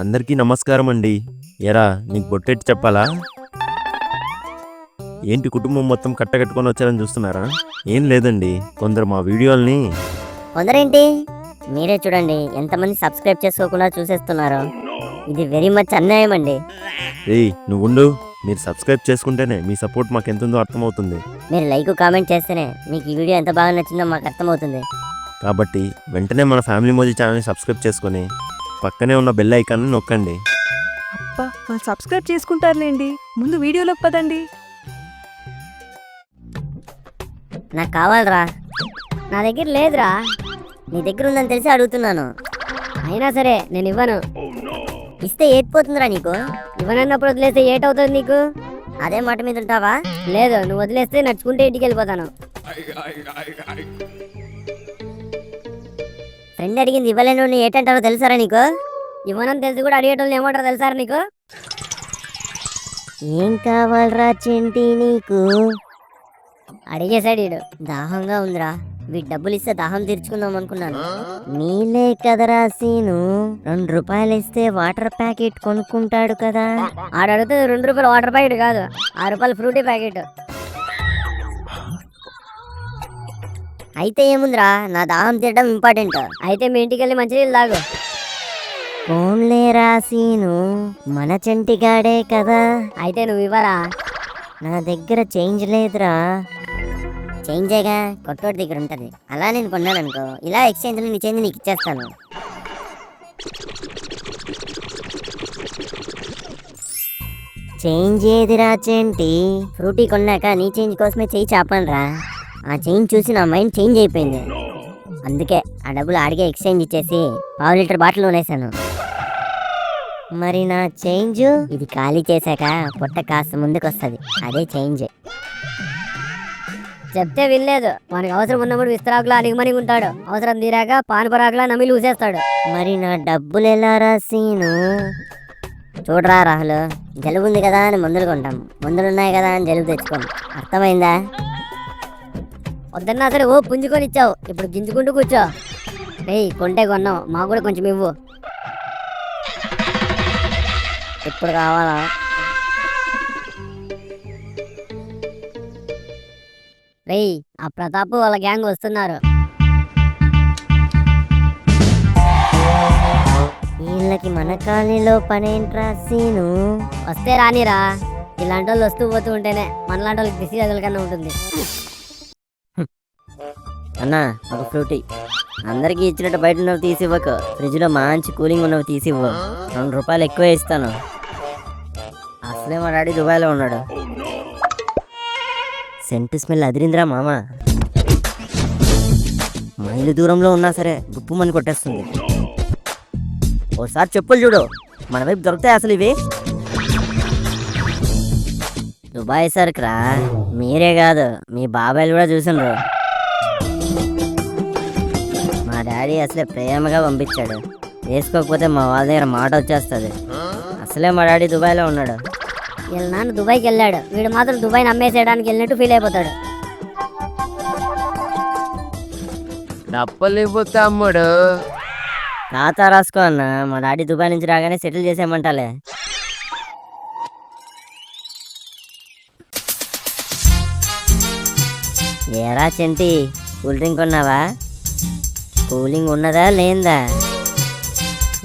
అందరికీ నమస్కారం అండి. ఎరా నీకు బొట్టెట్టి చెప్పాలా? ఏంటి కుటుంబం మొత్తం కట్టకట్టుకొని వచ్చారని చూస్తున్నారా? ఏం లేదండి, కొందరు మా వీడియోల్ని కొందరేంటి మీరే చూడండి ఎంతమంది సబ్స్క్రైబ్ చేసుకోకుండా చూసేస్తున్నారు. ఇది వెరీ మచ్ అన్యాయం అండి. నువ్వుండు, మీరు సబ్స్క్రైబ్ చేసుకుంటేనే మీ సపోర్ట్ మాకు ఎంతుందో అర్థమవుతుంది. మీరు లైక్ కామెంట్ చేస్తేనే మీకు ఈ వీడియో ఎంత బాగా నచ్చిందో మాకు అర్థమవుతుంది. కాబట్టి వెంటనే మన ఫ్యామిలీ మోజీ ఛానల్ని సబ్స్క్రైబ్ చేసుకొని పక్కనే ఉన్న బెల్ ఐకాన్ని నొక్కండి. అబ్బా, వాళ్ళు సబ్స్క్రైబ్ చేసుకుంటారులేండి. ముందు వీడియోలోకి పదండి. నాకు కావాలరా. నా దగ్గర లేదురా. నీ దగ్గర ఉందని తెలిసి అడుగుతున్నాను. అయినా సరే నేను ఇవ్వను. ఇస్తే ఏటిపోతుందిరా నీకు? ఇవ్వనన్నప్పుడు వదిలేస్తే ఏటవుతుంది నీకు? అదే మాట మీద ఉంటావా? లేదు, నువ్వు వదిలేస్తే నడుచుకుంటే ఇంటికి వెళ్ళిపోతాను. ఫ్రెండ్ అడిగింది ఇవ్వలేను ఏటంటారో తెలుసారా నీకు? ఇవ్వనని తెలిసి కూడా అడిగేటోళ్ళు ఏమంటారో తెలుసారా నీకు? ఏం కావాలరా చెంటి నీకు? అడిగేశాడు వీడు. దాహంగా ఉందిరా. వీడు డబ్బులు ఇస్తే దాహం తీర్చుకుందాం అనుకున్నాను. నీలే కదరా సీను, 2 రూపాయలు ఇస్తే వాటర్ ప్యాకెట్ కొనుక్కుంటాడు కదా. ఆడు అడుగుతుంది 2 రూపాయలు వాటర్ ప్యాకెట్ కాదు, 6 రూపాయలు ఫ్రూటీ ప్యాకెట్. అయితే ఏముందిరా, నా దాహం తీరడం ఇంపార్టెంట్. అయితే మీ ఇంటికి వెళ్ళి మంచినీళ్ళు తాగు. ఫోన్లే రాసీను, మన చంటిగాడే కదా. అయితే నువ్వు ఇవ్వరా? నా దగ్గర చేంజ్ లేదురా. చేంజేగా కొట్టోటి దగ్గర ఉంటుంది. అలా నేను కొన్నాను అనుకో, ఇలా ఎక్స్చేంజ్లో నీ చేంజ్ నీకు ఇచ్చేస్తాను. చేంజ్ ఏదిరా చెంటి? ఫ్రూటీ కొన్నాక నీ చేంజ్ కోసమే చేయి చాపనరా. ఆ చేంజ్ చూసి నా మైండ్ చేంజ్ అయిపోయింది. అందుకే ఆ డబ్బులు ఆడిగే ఎక్స్చేంజ్ ఇచ్చేసి 1/2 లీటర్ బాటిల్ కొనేసాను. మరి నా చేంజ్? ఇది ఖాళీ చేశాక పొట్ట కాస్త ముందుకు వస్తుంది, అదే చేంజ్. చెప్తే వినలేదు. మనకి అవసరం ఉన్నప్పుడు విస్తరాకులా అనిగమని ఉంటాడు, అవసరం తీరాక పానపరాకులా నమిలి ఊసేస్తాడు. మరి నా డబ్బులు ఎలా రాసీను? చూడరా రాహుల్, జలుబు ఉంది కదా అని మందులు కొంటాం, మందులు ఉన్నాయి కదా అని జలుబు తెచ్చుకోం. అర్థమైందా? వద్దన్నా సరే ఓ పుంజుకొని ఇచ్చావు, ఇప్పుడు గింజుకుంటూ కూర్చో. కొంటే కొన్నావు, మాకు కూడా కొంచెం ఇవ్వు. ఇప్పుడు కావాలా? ఆ ప్రతాప్ వాళ్ళ గ్యాంగ్ వస్తున్నారు. వీళ్ళకి మన కాలనీలో పనేంట్రా సీను? వస్తే రానిరా. ఇలాంటి వాళ్ళు వస్తూ పోతూ ఉంటేనే మనలాంటి వాళ్ళకి బిసి కన్నా ఉంటుంది. అన్నా ఒక ఫ్రూటీ. అందరికి ఇచ్చినట్టు బయట ఉన్నవి తీసి ఇవ్వకు, ఫ్రిడ్జ్ లో మంచి కూలింగ్ ఉన్నవి తీసి ఇవ్వు. 2 రూపాయలు ఎక్కువ ఇస్తాను. అసలే మా డాడీ దుబాయ్లో ఉన్నాడు. సెంటు స్మెల్ అదిరిందిరా మామ. మైలు దూరంలో ఉన్నా సరే గుప్పుమని కొట్టేస్తుంది. ఓసారి చెప్పులు చూడు, మన వైపు దొరుకుతాయి అసలు ఇవి. దుబాయ్ సరుకురా. మీరే కాదు, మీ బాబాయ్లు కూడా చూసిండ్రు. మా డాడీ అసలే ప్రేమగా పంపించాడు. వేసుకోకపోతే మా వాళ్ళ దగ్గర మాట వచ్చేస్తుంది. అసలే మా డాడీ దుబాయ్లో ఉన్నాడు. వీళ్ళ నాన్న దుబాయ్కి వెళ్ళాడు, వీడు మాత్రం దుబాయ్ని అమ్మేసేయడానికి వెళ్ళినట్టు ఫీల్ అయిపోతాడు. డబ్బులు ఇవ్వు తమ్ముడు. ఖాతా రాసుకో అన్న, మా డాడీ దుబాయ్ నుంచి రాగానే సెటిల్ చేసేయమంటాలే. ఏరా చెంటి, కూల్ డ్రింక్ కొన్నావా? కూలింగ్ ఉన్నదా లేదా?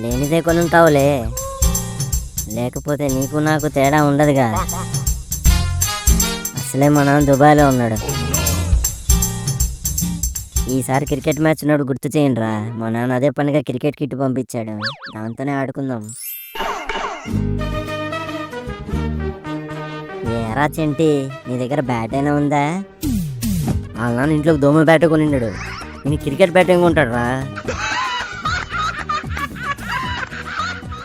లేనిదే కొనుంటావులే, లేకపోతే నీకు నాకు తేడా ఉండదుగా. అసలే మా నాన్న దుబాయ్లో ఉన్నాడు. ఈసారి క్రికెట్ మ్యాచ్ ఉన్నప్పుడు గుర్తు చేయండిరా. మా నాన్న అదే పనిగా క్రికెట్ కిట్ పంపించాడు, దాంతోనే ఆడుకుందాం. ఏరా చెంటి, నీ దగ్గర బ్యాట్ అయినా ఉందా? వాళ్ళ నాన్న ఇంట్లోకి దోమ బ్యాట్ కొనిండాడు, నేను క్రికెట్ బ్యాట్ ఏం కొంటాడు రా.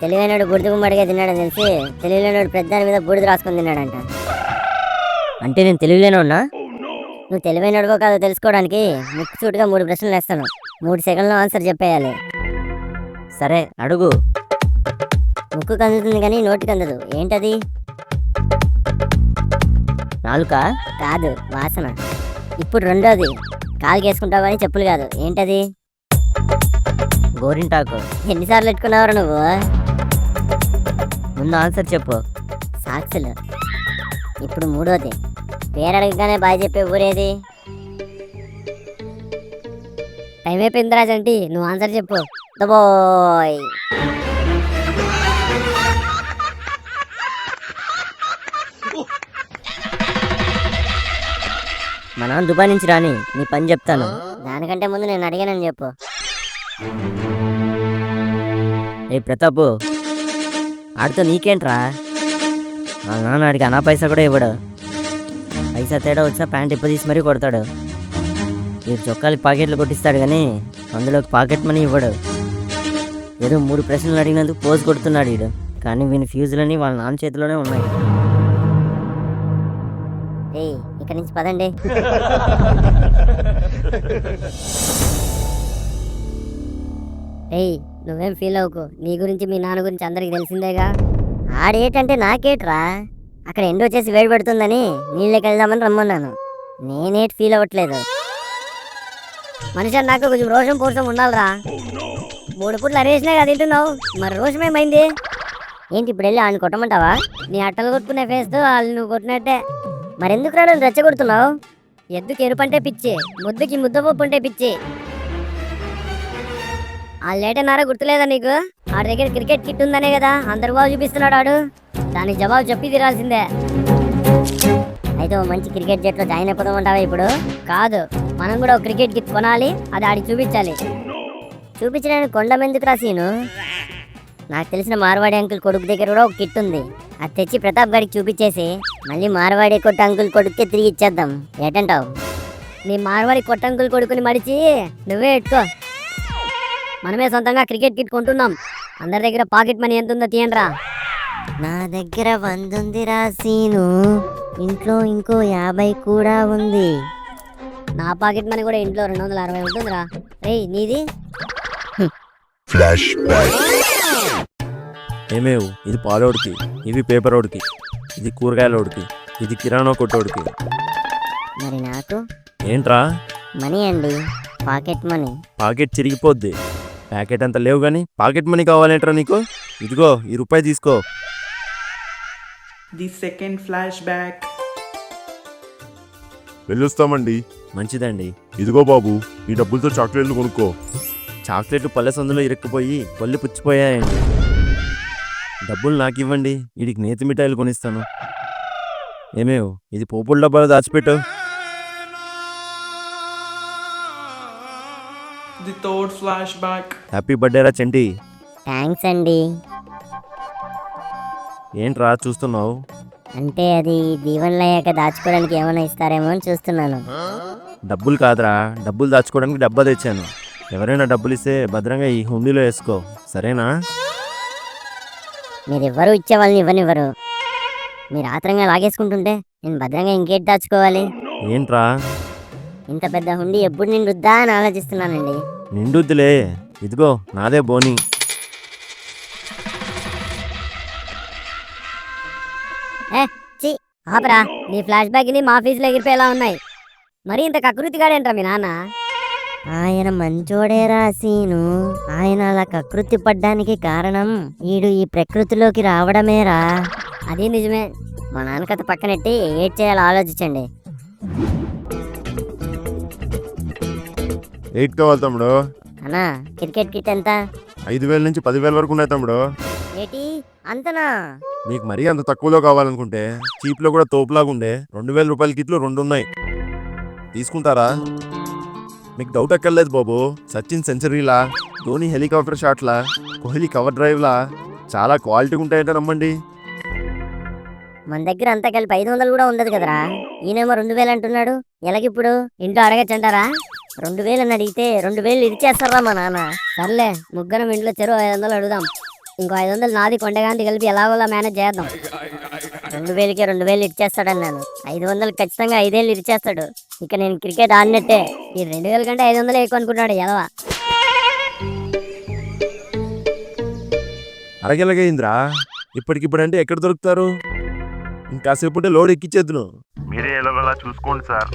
తెలివైనడు బూడిద గుమ్మడిగా తిన్నాడని తెలిసి తెలియలేనాడు పెద్దాని మీద బూడిద రాసుకొని తిన్నాడంట. అంటే నేను తెలియలేనున్నా? నువ్వు తెలివైనడుగో కాదో తెలుసుకోవడానికి ముక్కు సూటుగా 3 ప్రశ్నలు వేస్తాను. 3 సెకండ్లో ఆన్సర్ చెప్పేయాలి. సరే అడుగు. ముక్కు కందుతుంది కానీ నోటికి అందదు, ఏంటది? నాలుక? కాదు, వాసన. ఇప్పుడు రెండోది, కాలు వేసుకుంటావు కానీ చెప్పులు కాదు, ఏంటది? గోరింటాకు. ఎన్నిసార్లు ఎట్టుకున్నావు నువ్వు? ముందు ఆన్సర్ చెప్పు. సాక్షులు. ఇప్పుడు మూడోది. పేరు అడగగానే బాయ్ చెప్పే ఊరేది? టైం అయిపోయిందిరా చంటి, నువ్వు ఆన్సర్ చెప్పు. బాయ్. మా నాన్న దుబాయ్ నుంచి రాని నీ పని చెప్తాను. దానికంటే ముందు నేను అడిగానని చెప్పు. ఏ ప్రతాపు, ఆడితో నీకేంట్రా? మా నాన్న ఆడికి అనా పైసా కూడా ఇవ్వడు. పైసా తేడా వచ్చినా ప్యాంట్ తీసి మరీ కొడతాడు. వీడు చొక్కాలకి పాకెట్లు కొట్టిస్తాడు కానీ అందులోకి పాకెట్ మనీ ఇవ్వడు. ఏదో 3 ప్రశ్నలు అడిగినందుకు పోజు కొడుతున్నాడు వీడు. కానీ వీని ఫ్యూజులని వాళ్ళ నాన్న చేతిలోనే ఉన్నాయి. ఇక్కడి నుంచి పదండి. నువ్వేం ఫీల్ అవ్వకు, నీ గురించి మీ నాన్న గురించి అందరికి తెలిసిందేగా. ఆడేటంటే నాకేట్రా, అక్కడ ఎండో చేసి వేడి పెడుతుందని నీళ్ళకి వెళ్దామని రమ్మన్నాను. నేనేటి ఫీల్ అవ్వట్లేదు. మనిషి నాకు కొంచెం రోషం పోషం ఉండాలిరా. 3 పూట్లు అరేసినా కదా తింటున్నావు, మరి రోషం ఏమైంది ఏంటి? ఇప్పుడు వెళ్ళి ఆయన కొట్టమంటావా? నీ అట్టలు కొట్టుకునే ఫేస్తో వాళ్ళు నువ్వు కొట్టినట్టే. మరెందుకు రా నన్ను రెచ్చగొడుతున్నావు? ఎద్దుకి ఎరుపంటే పిచ్చి, ముద్దుకి ముద్దపప్పు అంటే పిచ్చి. ఆ లేటన్నారా గుర్తులేదా నీకు? ఆడి దగ్గర క్రికెట్ కిట్ ఉందనే కదా అందరు బాగా చూపిస్తున్నాడు ఆడు. దానికి జవాబు చెప్పి తీరాల్సిందే. అయితే ఓ మంచి క్రికెట్ జట్లో జాయిన్ అయిపోదామంటావా ఇప్పుడు? కాదు, మనం కూడా ఒక క్రికెట్ కిట్ కొనాలి, అది ఆడికి చూపించాలి. చూపించడానికి కొండమెందుకు రాసీను? నాకు తెలిసిన మార్వాడి అంకుల్ కొడుకు దగ్గర కూడా ఒక కిట్ ఉంది. అది తెచ్చి ప్రతాప్ గారికి చూపించేసి మళ్ళీ మార్వాడి కొట్ట అంకుల్ కొడుకుకే తిరిగి ఇచ్చేద్దాం. ఏటంటావు? నీ మార్వాడి కొట్ట అంకుల్ కొడుకుని మడిచి నువ్వే ఎట్టుకో. మనమే సొంతంగా క్రికెట్ కిట్ కొంటున్నాం. అందరి దగ్గర పాకెట్ మనీ ఎంత ఉందో తీయండిరా. నా దగ్గర 100 ఉంది రాసీను. ఇంట్లో ఇంకో 50 కూడా ఉంది. నా పాకెట్ మనీ కూడా ఇంట్లో 260 ఉంటుందిరా. నీది? ఏమేవు, ఇది పాలోడికి, ఇవి పేపర్ ఓడికి, ఇది కూరగాయలోడికి, ఇది కిరాణా కొట్టోడికి. మరి నాకు ఏంట్రా? మనీ అండి, పాకెట్ మనీ. పాకెట్ చిరిగిపోద్ది. ప్యాకెట్ అంత లేవు కానీ పాకెట్ మనీ కావాలేంట్రా నీకు? ఇదిగో ఈ రూపాయి తీసుకో. The second flashback. వెళ్ళొస్తామండి. మంచిదండి. ఇదిగో బాబు, ఈ డబ్బులతో చాక్లెట్లు కొనుక్కో. చాక్లెట్లు పల్లె సందులో ఇరుక్కుపోయి పళ్ళు పుచ్చిపోయాయండి. డబ్బులు నాకు ఇవ్వండి, వీడికి నేతి మిఠాయిలు కొనిస్తాను. ఏమేవు, ఇది పోపుల డబ్బాలో దాచిపెట్టు. The third flashback. Happy బర్త్డేరా చంటి. థ్యాంక్స్ అండి. ఏంట్రా చూస్తున్నావు? అంటే అది దీవెనలు అయ్యాక దాచుకోవడానికి ఏమైనా ఇస్తారేమో అని చూస్తున్నాను. డబ్బులు కాదురా, డబ్బులు దాచుకోవడానికి డబ్బా తెచ్చాను. ఎవరైనా డబ్బులు ఇస్తే భద్రంగా ఈ హుండీలో వేసుకో, సరేనా? మీరు ఎవ్వరూ ఇచ్చే వాళ్ళని ఇవ్వనివ్వరు. మీరు ఆత్రంగా లాగేసుకుంటుంటే నేను భద్రంగా ఇంకేటి దాచుకోవాలి? ఏంట్రా? ఇంత పెద్ద హుండీ ఎప్పుడు నిండుద్దా అని ఆలోచిస్తున్నానండి. నిండుద్దులే, ఇదిగో నాదే బోని. ఆపరా, నీ ఫ్లాష్ బ్యాక్ ని మా ఫీజులో ఎగిరిపోయేలా ఉన్నాయి. మరి ఇంత కకృతిగాడేంట్రా మీ నాన్న? ఆయన మంచోడే రాసీను. ఆయన అలా కకృతి పడ్డానికి కారణం ఈడు ఈ ప్రకృతిలోకి రావడమేరా. అది నిజమే. మా నాన్న కథ పక్కనెట్టి ఏడ్ చేయాలో ఆలోచించండి. 8 కావాలి తమ్ముడు. అన్నా, క్రికెట్ కిట్ ఎంత? 5,000 నుంచి 10,000 వరకు ఉన్నాయి తమ్ముడు. ఏటి అంతనా? మీకు మరీ అంత తక్కువలో కావాలనుకుంటే చీప్లో కూడా తోపులాగా ఉండే 2,000 రూపాయల కిట్లు 2 ఉన్నాయి. తీసుకుంటారా? మీకు డౌట్ ఎక్కర్లేదు బాబు. సచిన్ సెంచరీలా, ధోని హెలికాప్టర్ షాట్లా, కోహ్లీ కవర్ డ్రైవ్లా చాలా క్వాలిటీ ఉంటాయంటే నమ్మండి. మన దగ్గర అంతా కలిపి 500 కూడా ఉండదు కదరా. ఈయనేమో 2,000 అంటున్నాడు. ఎలాగిప్పుడు ఇంట్లో అడగచ్చంటారా? 2,000 అని అడిగితే 2,000 ఇచ్చేస్తారా మా నాన్న? సర్లే, ముగ్గురం ఇంట్లో చెరువు 500 అడుగుదాం. ఇంకో 500 నాది కొండగాంతి కలిపి ఎలాగోలా మేనేజ్ చేద్దాం. 2,000కి 2,000 ఇచ్చేస్తాడని నేను 500 ఖచ్చితంగా 5,000 ఇచ్చేస్తాడు. ఇక నేను క్రికెట్ ఆడినట్టే. ఈ 2,000 కంటే 500 ఎక్కువ అనుకుంటున్నాడు ఎదవా. అరగెలగైందిరా. ఇప్పటికిప్పుడంటే ఎక్కడ దొరుకుతారు? ఇంకాసేపు ఉంటే లోడ్ ఎక్కిచ్చేద్దును. మీరే ఎలాగోలా చూసుకోండి సార్.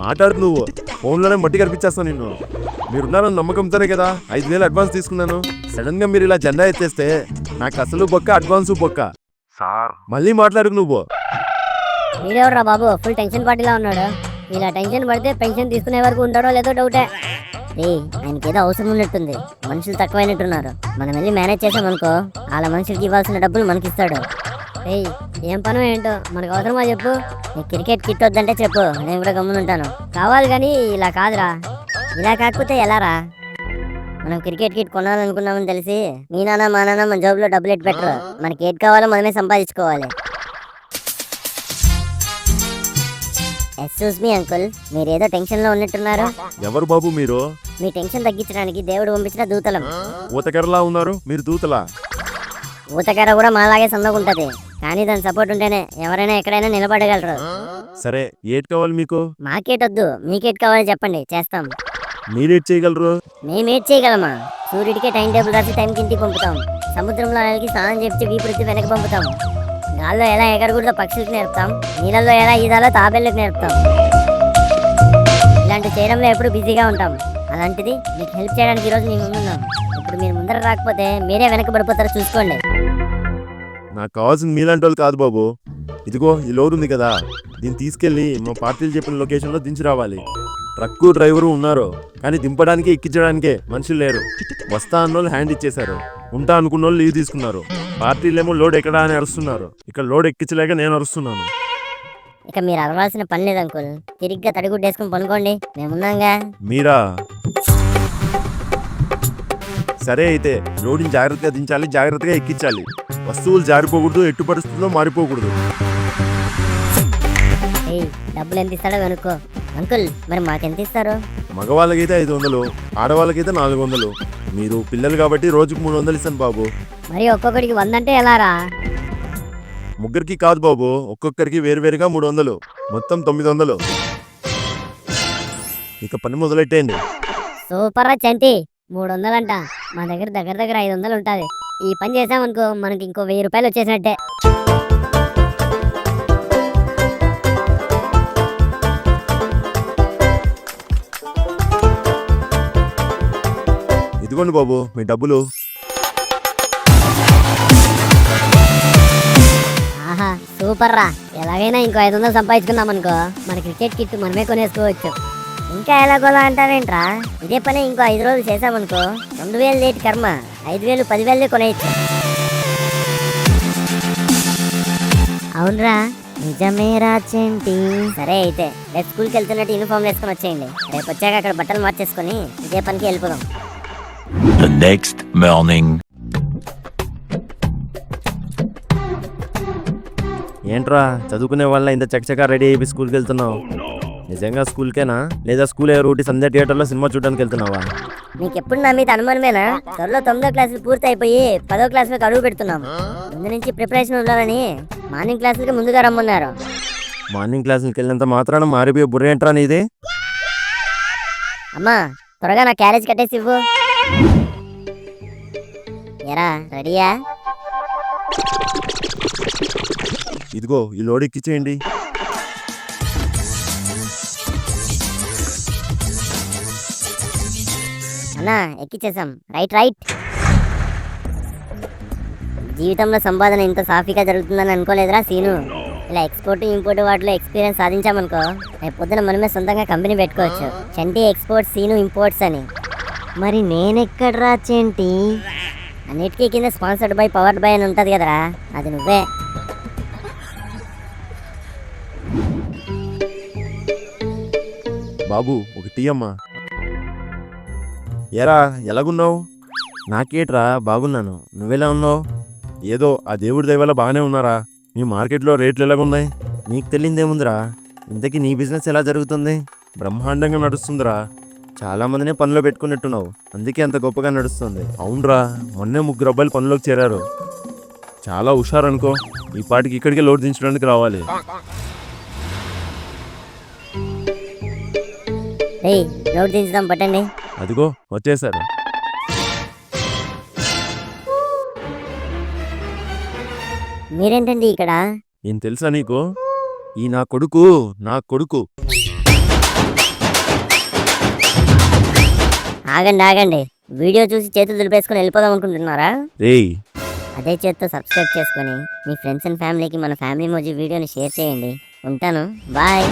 మాట్లాడు నువ్వు. ఫోన్లోనే మట్టి కనిపించేస్తాను నిన్ను. మీరున్నారని నమ్మకంతోనే కదా 5,000 అడ్వాన్స్ తీసుకున్నాను. సడన్ గా మీరు ఇలా జెండా ఎత్తేస్తే నాకు అసలు బొక్క, అడ్వాన్సు బొక్క. సార్ మళ్ళీ మాట్లాడుకు నువ్వు. మీరెవర్రా బాబు ఫుల్ టెన్షన్ పార్టీలా ఉన్నాడు. ఇలా టెన్షన్ పడితే పెన్షన్ తీసుకునే వరకు ఉంటాడో లేదో డౌటే. ఆయనకి ఏదో అవసరం ఉన్నట్టుంది. మనుషులు తక్కువైనట్టున్నారు. మనం వెళ్ళి మేనేజ్ చేసామనుకో వాళ్ళ మనుషులకి ఇవ్వాల్సిన డబ్బులు మనకిస్తాడు. ఏం పను ఏంటో మనకు అవసరమా చెప్పు. నీకు క్రికెట్ కిట్ వద్దంటే చెప్పు, నేను కూడా గమ్మునుంటాను. కావాలి కానీ ఇలా కాదురా. ఇలా కాకపోతే ఎలారా? మనం క్రికెట్ కిట్ కొనాలనుకున్నామని తెలిసి మీ నాన్న మా నాన్న మన జాబ్లో డబ్బులు ఎట్టు పెట్టరు. మనకి ఏది కావాలో మనమే సంపాదించుకోవాలి. ఎక్స్క్యూజ్ మీ అంకుల్, మీరేదో టెన్షన్లో ఉన్నట్టున్నారు. ఎవరు బాబు మీరు? మీ టెన్షన్ తగ్గించడానికి దేవుడు పంపించిన దూతలం. ఊతకర్రలా ఉన్నారు మీరు, దూతలా? ఊతకర్ర కూడా మాలాగే సన్నగుంటది, కానీ దాని సపోర్ట్ ఉంటేనే ఎవరైనా ఎక్కడైనా నిలబడగలరు. సరే ఏట్ కావాలి మీకు? మాకేటొద్దు, మీకేట్ కావాలో చెప్పండి, చేస్తాం. మీరేట్ చేయగలరు? మేమేట్ చేయగలమా? సూర్యుడికే టైం టేబుల్ రాసి టైంకి ఇంటికి పంపుతాం. సముద్రంలో అలకి స్నానం చేసి వీపురెత్తి వెనక్కి పంపుతాం. గాల్లో ఎలా ఎగరకూడదో పక్షులకు నేర్పుతాం. నీళ్ళల్లో ఎలా ఈదాలో తాబేళ్ళకి నేర్పుతాం. ఇలాంటి చేయడంలో ఎప్పుడు బిజీగా ఉంటాం. అలాంటిది మీకు హెల్ప్ చేయడానికి ఈరోజు మేము ముందున్నాం. ఇప్పుడు మీరు ముందర రాకపోతే మీరే వెనకబడిపోతారో చూసుకోండి. నాకు కావాల్సింది మీలాంటి వాళ్ళు కాదు బాబు. ఇదిగో ఈ లోడ్ ఉంది కదా, దీన్ని తీసుకెళ్ళి మా పార్టీలు చెప్పిన లొకేషన్లో దించి రావాలి. ట్రక్కు డ్రైవరు ఉన్నారు, కానీ దింపడానికి ఎక్కించడానికే మనుషులు లేరు. వస్తా అన్నోళ్ళు హ్యాండ్ ఇచ్చేశారు, ఉంటా అనుకున్న వాళ్ళు లీవ్ తీసుకున్నారు. పార్టీలేమో లోడ్ ఎక్కడా అని అరుస్తున్నారు. ఇక్కడ లోడ్ ఎక్కించలేక నేను అరుస్తున్నాను. ఇక మీరు అరవాల్సిన పని లేదు అంకుల్. తిరిగ్గా తడిగుడ్డేసుకుని పనుకోండి, మేమున్నాగా. మీరా? సరే అయితే లోడ్ని జాగ్రత్తగా దించాలి, జాగ్రత్తగా ఎక్కించాలి. వస్తువులు జారిపోకూడదు, ఎట్టు పరిస్థితుల్లో మారిపోకూడదు. డబ్బులు ఎంత ఇస్తాడో కనుక్కో. అంకుల్ మరి మాకెంత ఇస్తారు? మగవాళ్ళకైతే 500, ఆడవాళ్ళకైతే 400. మీరు పిల్లలు కాబట్టి రోజుకు 300 ఇస్తాను బాబు. మరి ఒక్కొక్కడికి 100 అంటే ఎలా రా? ముగ్గురికి కాదు బాబు, ఒక్కొక్కరికి వేరువేరుగా 300, మొత్తం 900. ఇక పని మొదలెట్టేయండి. సూపర్ రా చంటి, 300 అంట. మా దగ్గర దగ్గర 500 ఉంటుంది. ఈ పని చేసామనుకో మనకి ఇంకో 1000 రూపాయలు వచ్చేసినట్టే. ఇదిగోండి బాబు మీ డబ్బులు. ఆహా సూపర్ రా. ఎలాగైనా ఇంకో 500 సంపాదించుకున్నాం అనుకో మన క్రికెట్ కిట్ మనమే కొనేసుకోవచ్చు. ఇంకా ఎలాగోలా అంటారేంట్రా? ఇదే పని ఇంకో 5 రోజులు చేసామనుకో 2000 లేట్ కర్మ, 5000 10,000 కొనేయచ్చు. అవునరా, నిజమేరా చెంటి. సరే అయితే రేపు స్కూల్కి వెళ్తున్నట్టు యూనిఫామ్ వేసుకొని వచ్చేయండి. రేపు వచ్చాక అక్కడ బట్టలు మార్చేసుకొని ఇదే పనికి వెళ్ళిపోదాం. The next morning. ఏంట్రా చదువుకునే వాళ్ళ ఇంత చకచకా రెడీ అయిపోయి స్కూల్కి వెళ్తున్నావు? నిజంగా స్కూల్కేనా, లేదా స్కూల్ రూటి సంధ్య థియేటర్లో సినిమా చూడడానికి వెళ్తున్నావా? నీకెప్పుడు నా మీద అనుమానమేనా? త్వరలో 9వ క్లాసులు పూర్తి అయిపోయి 10వ క్లాసులకు అడుగు పెడుతున్నాం. ముందు నుంచి ప్రిపరేషన్ ఉండాలని మార్నింగ్ క్లాసులకి ముందుగా రమ్మన్నారు. మార్నింగ్ క్లాసులకి వెళ్ళినంత మాత్రాన మారిపోయే బుర్ర ఏంట్రా నీది? అమ్మా త్వరగా నా క్యారేజ్ కట్టేసి ఇవ్వు. ఎరా రెడీయా? ఇదిగో ఈ లోడ్ ఎక్కించేయండి. అన్నా ఎక్కిచ్చేసాం. రైట్. జీవితంలో సంపాదన ఇంత సాఫీగా జరుగుతుందని అనుకోలేదురా సీను. ఇలా ఎక్స్పోర్ట్ ఇంపోర్ట్ వాటిలో ఎక్స్పీరియన్స్ సాధించామనుకో రేపు పొద్దున మనమే సొంతంగా కంపెనీ పెట్టుకోవచ్చు. చంటి ఎక్స్పోర్ట్స్, సీను ఇంపోర్ట్స్ అని. మరి నేనెక్కడ్రా చెంటి? అన్నిటికీ కింద స్పాన్సర్డ్ బై, పవర్డ్ బై అని ఉంటుంది కదరా, అది నువ్వే. బాబు ఒక టీ అమ్మా. ఏరా ఎలాగున్నావు? నాకేట్రా బాగున్నాను, నువ్వెలా ఉన్నావు? ఏదో ఆ దేవుడి దయ వల్ల బాగానే ఉన్నారా? మీ మార్కెట్లో రేట్లు ఎలాగున్నాయి? నీకు తెలియదేముందిరా, ఇంతకీ నీ బిజినెస్ ఎలా జరుగుతుంది? బ్రహ్మాండంగా నడుస్తుందిరా. చాలా మందినే పనిలో పెట్టుకున్నట్టున్నావు, అందుకే అంత గొప్పగా నడుస్తుంది. అవునరా, మొన్నే 3 అబ్బాయిలు పనిలోకి చేరారు. చాలా హుషారనుకో. ఈ పాటికి ఇక్కడికే లోడ్ దించడానికి రావాలి. లోడ్ దించుదాం పట్టండి. అదిగో వచ్చేసారు. మీరేంటండి ఇక్కడ? ఏం తెలుసా నీకు? ఈ నా కొడుకు ఆగండి వీడియో చూసి చేతులు దులిపేసుకుని వెళ్ళిపోదాం అనుకుంటున్నారా? రేయ్ అదే చేత్తో సబ్స్క్రైబ్ చేసుకొని మీ ఫ్రెండ్స్ అండ్ ఫ్యామిలీకి మన ఫ్యామిలీ మోజీ వీడియోని షేర్ చేయండి. ఉంటాను, బాయ్.